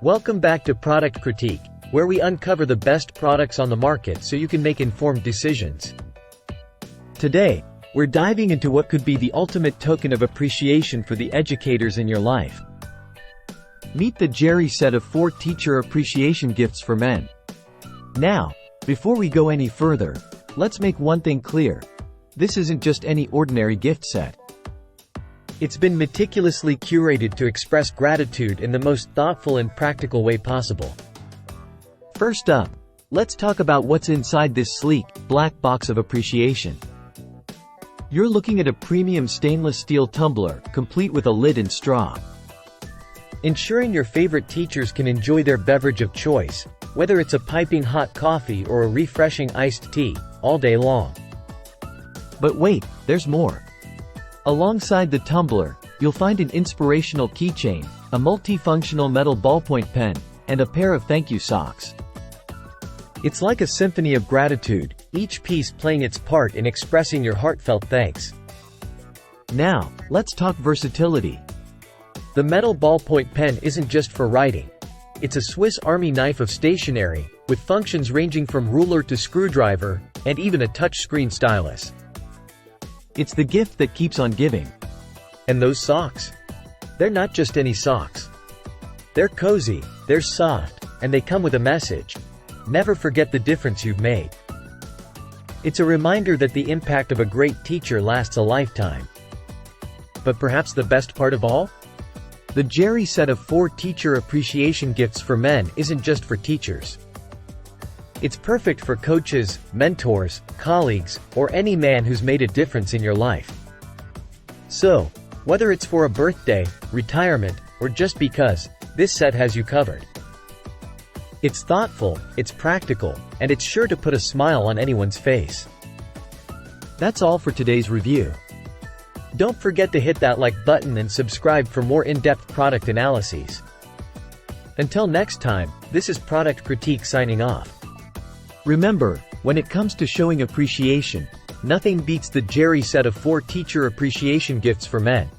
Welcome back to Product Critique, where we uncover the best products on the market so you can make informed decisions. Today, we're diving into what could be the ultimate token of appreciation for the educators in your life. Meet the Gerrii set of 4 teacher appreciation gifts for men. Now, before we go any further, let's make one thing clear. This isn't just any ordinary gift set. It's been meticulously curated to express gratitude in the most thoughtful and practical way possible. First up, let's talk about what's inside this sleek, black box of appreciation. You're looking at a premium stainless steel tumbler, complete with a lid and straw. Ensuring your favorite teachers can enjoy their beverage of choice, whether it's a piping hot coffee or a refreshing iced tea, all day long. But wait, there's more. Alongside the tumbler, you'll find an inspirational keychain, a multifunctional metal ballpoint pen, and a pair of thank you socks. It's like a symphony of gratitude, each piece playing its part in expressing your heartfelt thanks. Now, let's talk versatility. The metal ballpoint pen isn't just for writing. It's a Swiss Army knife of stationery, with functions ranging from ruler to screwdriver, and even a touchscreen stylus. It's the gift that keeps on giving. And those socks? They're not just any socks. They're cozy, they're soft, and they come with a message. Never forget the difference you've made. It's a reminder that the impact of a great teacher lasts a lifetime. But perhaps the best part of all? The Gerrii set of 4 teacher appreciation gifts for men isn't just for teachers. It's perfect for coaches, mentors, colleagues, or any man who's made a difference in your life. So, whether it's for a birthday, retirement, or just because, this set has you covered. It's thoughtful, it's practical, and it's sure to put a smile on anyone's face. That's all for today's review. Don't forget to hit that like button and subscribe for more in-depth product analyses. Until next time, this is Product Critique signing off. Remember, when it comes to showing appreciation, nothing beats the Gerrii set of 4 teacher appreciation gifts for men.